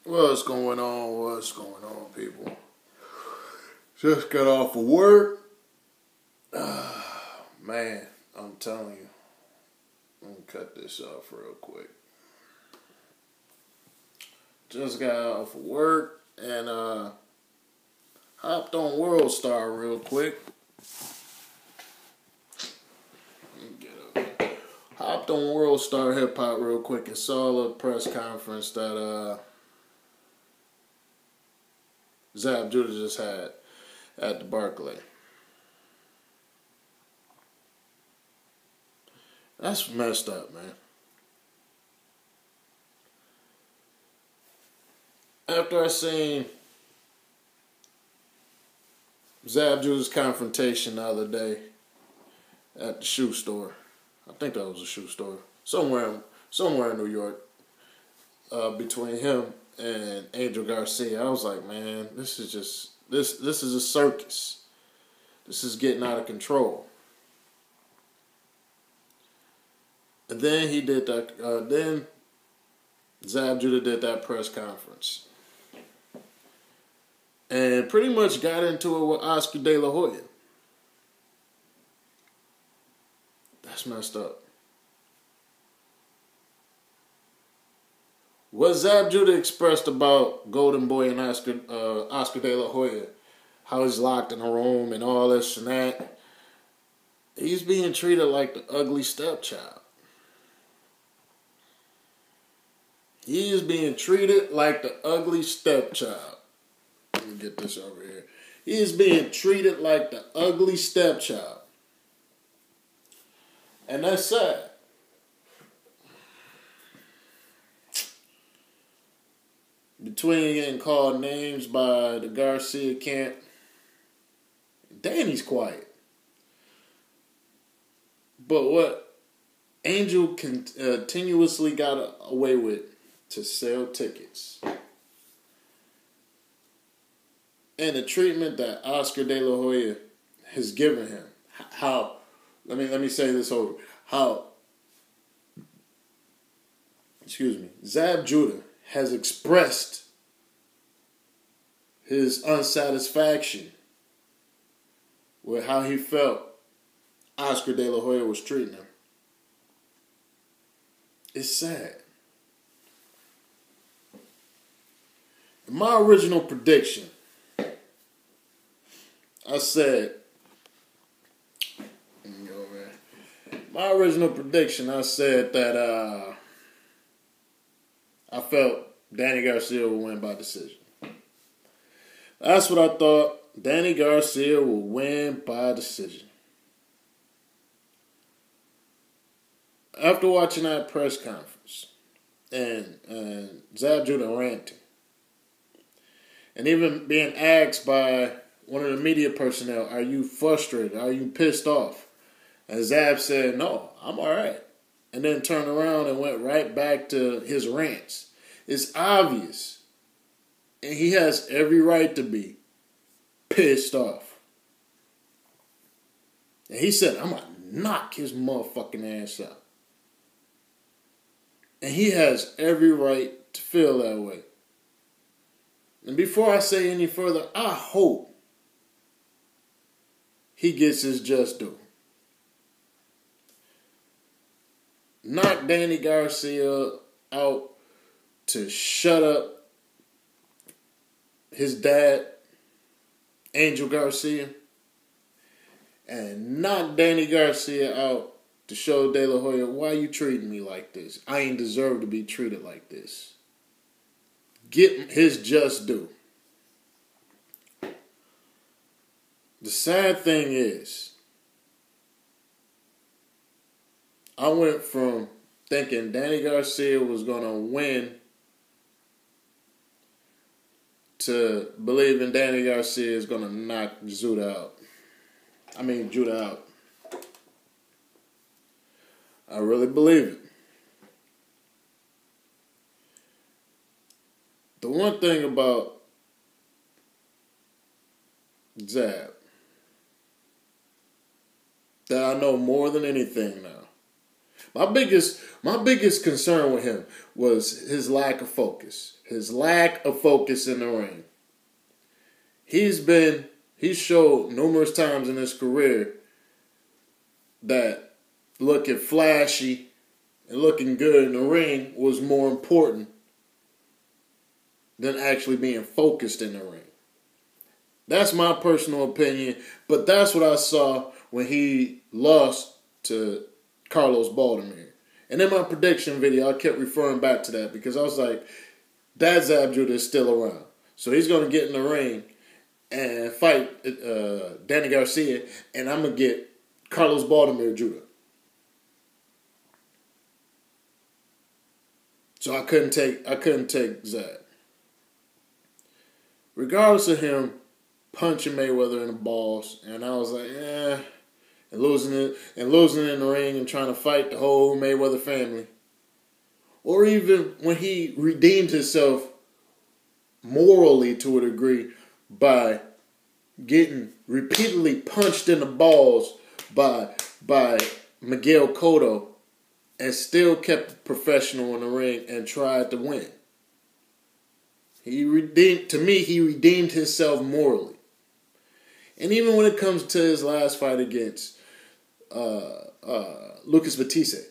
What's going on? What's going on, people? Just got off of work. Man, I'm telling you. I'm gonna cut this off real quick. Just got off of work and hopped on World Star real quick. Hopped on World Star Hip Hop real quick and saw a press conference that Zab Judah just had at the Barclay. That's messed up, man. After I seen Zab Judah's confrontation the other day at the shoe store, I think that was a shoe store, somewhere in New York, between him and Angel Garcia, I was like, man, this is a circus. This is getting out of control. And then he did that. Then Zab Judah did that press conference, and pretty much got into it with Oscar De La Hoya. That's messed up. What Zab Judah expressed about Golden Boy and Oscar De La Hoya, how he's locked in a room and all this and that, he's being treated like the ugly stepchild. He is being treated like the ugly stepchild. Let me get this over here. He is being treated like the ugly stepchild. And that's sad. Between getting called names by the Garcia camp, Danny's quiet. But what Angel continuously got away with to sell tickets, and the treatment that Oscar De La Hoya has given him, how, let me say this over, how, Zab Judah has expressed his unsatisfaction with how he felt Oscar De La Hoya was treating him. It's sad. My original prediction, I said, that I felt Danny Garcia would win by decision. That's what I thought. Danny Garcia will win by decision. After watching that press conference and Zab Judah ranting, and even being asked by one of the media personnel, are you frustrated? Are you pissed off? And Zab said, no, I'm all right. And then turned around and went right back to his rants. It's obvious. And he has every right to be pissed off. And he said, I'm going to knock his motherfucking ass out. And he has every right to feel that way. And before I say any further, I hope he gets his just due. Knock Danny Garcia out to shut up his dad, Angel Garcia, and knock Danny Garcia out to show De La Hoya, why you treating me like this? I ain't deserve to be treated like this. Get his just due. The sad thing is, I went from thinking Danny Garcia was going to win to believing Danny Garcia is going to knock Judah out. I really believe it. The one thing about Zab that I know more than anything now, My biggest concern with him was his lack of focus. His lack of focus in the ring. He's showed numerous times in his career that looking flashy and looking good in the ring was more important than actually being focused in the ring. That's my personal opinion, but that's what I saw when he lost to Carlos Baldomir. And in my prediction video, I kept referring back to that because I was like, that Zab Judah is still around. So he's going to get in the ring and fight Danny Garcia, and I'm going to get Carlos Baldomir Judah. So I couldn't take Zab. Regardless of him punching Mayweather in the balls, and I was like, and losing it in the ring and trying to fight the whole Mayweather family. Or even when he redeemed himself morally to a degree by getting repeatedly punched in the balls by Miguel Cotto and still kept it professional in the ring and tried to win. He redeemed himself morally. And even when it comes to his last fight against Lucas Batiste,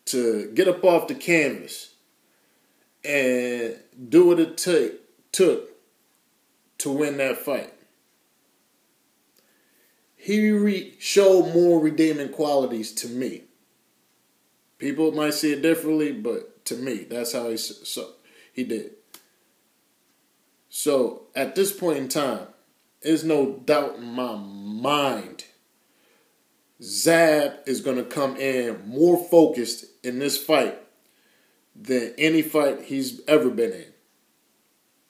to get up off the canvas and do what it took to win that fight, he showed more redeeming qualities to me. People might see it differently, but to me, that's how he did. So, at this point in time, there's no doubt in my mind Zab is going to come in more focused in this fight than any fight he's ever been in.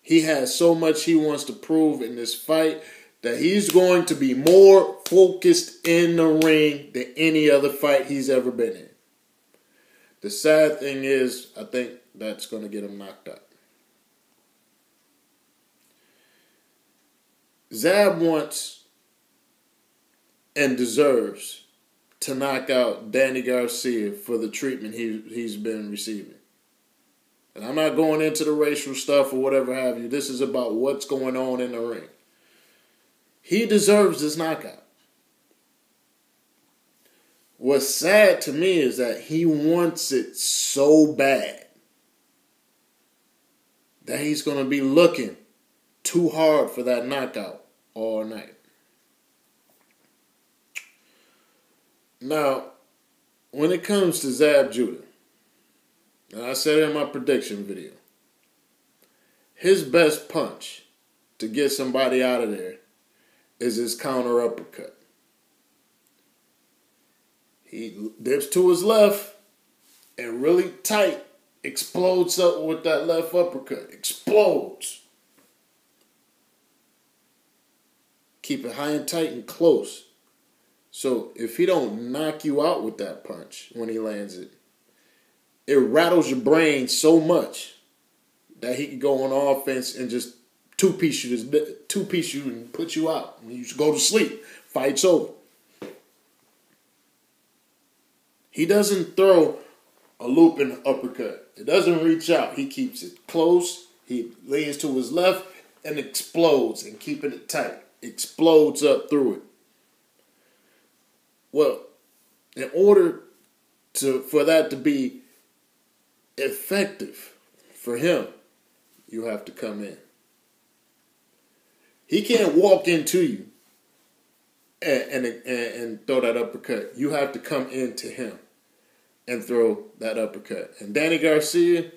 He has so much he wants to prove in this fight that he's going to be more focused in the ring than any other fight he's ever been in. The sad thing is, I think that's going to get him knocked out. Zab wants and deserves to knock out Danny Garcia for the treatment he's been receiving. And I'm not going into the racial stuff or whatever have you. This is about what's going on in the ring. He deserves this knockout. What's sad to me is that he wants it so bad that he's going to be looking too hard for that knockout all night. Now, when it comes to Zab Judah, and I said it in my prediction video, his best punch to get somebody out of there is his counter uppercut. He dips to his left and really tight explodes up with that left uppercut. Explodes. Keep it high and tight and close. So if he don't knock you out with that punch when he lands it, it rattles your brain so much that he can go on offense and just two-piece you and put you out. You should go to sleep. Fight's over. He doesn't throw a looping uppercut. It doesn't reach out. He keeps it close. He leans to his left and explodes and keeping it tight. Explodes up through it. Well, in order for that to be effective for him, you have to come in. He can't walk into you and throw that uppercut. You have to come into him and throw that uppercut. And Danny Garcia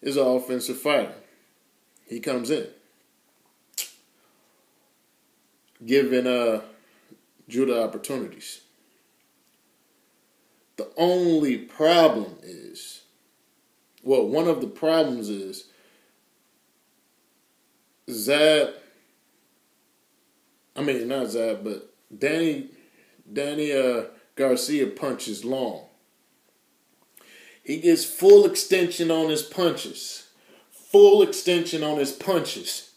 is an offensive fighter. He comes in, giving Judah opportunities. The only problem is, one of the problems is Danny Garcia punches long. He gets full extension on his punches. Full extension on his punches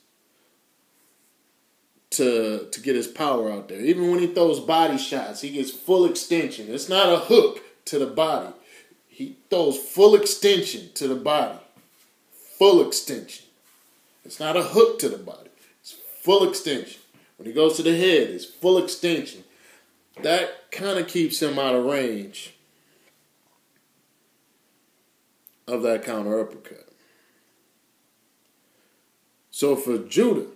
to get his power out there. Even when he throws body shots, he gets full extension. It's not a hook to the body. He throws full extension to the body. Full extension. It's not a hook to the body. It's full extension. When he goes to the head, it's full extension. That kind of keeps him out of range of that counter uppercut. So for Judah,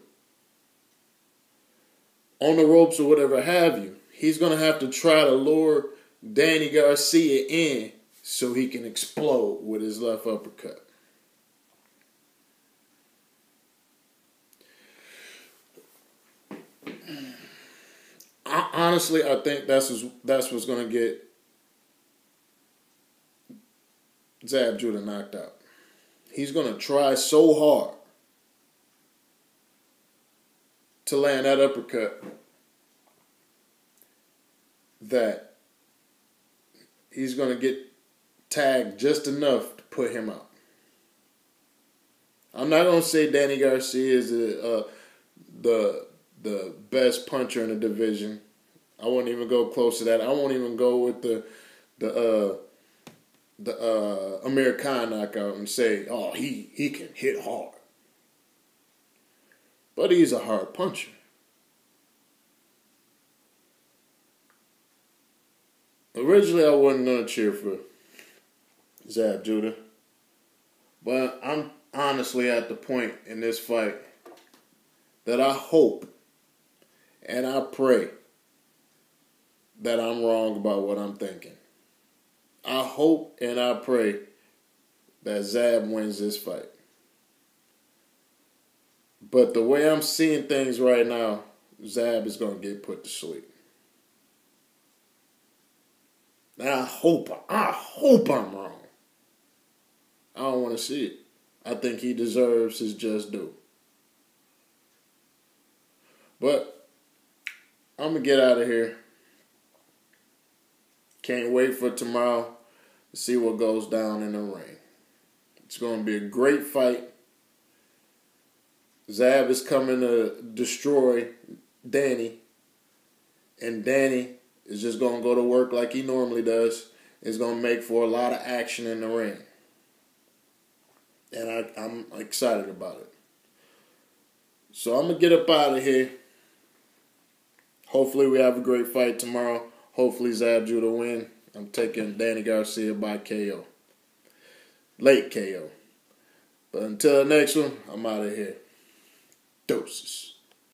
on the ropes or whatever have you, he's going to have to try to lure Danny Garcia in so he can explode with his left uppercut. Honestly, I think that's what's going to get Zab Judah knocked out. He's going to try so hard to land that uppercut that he's going to get tagged just enough to put him out. I'm not going to say Danny Garcia is the best puncher in the division. I won't even go close to that. I won't even go with the Amir Khan knockout and say, oh, he can hit hard. But he's a hard puncher. Originally, I wasn't going to cheer for Zab Judah. But I'm honestly at the point in this fight that I hope and I pray that I'm wrong about what I'm thinking. I hope and I pray that Zab wins this fight. But the way I'm seeing things right now, Zab is going to get put to sleep. Now I hope I'm wrong. I don't want to see it. I think he deserves his just due. But I'm going to get out of here. Can't wait for tomorrow to see what goes down in the ring. It's going to be a great fight. Zab is coming to destroy Danny. And Danny is just going to go to work like he normally does. It's going to make for a lot of action in the ring. And I'm excited about it. So I'm going to get up out of here. Hopefully we have a great fight tomorrow. Hopefully Zab Judah win. I'm taking Danny Garcia by KO. Late KO. But until the next one, I'm out of here. Doses.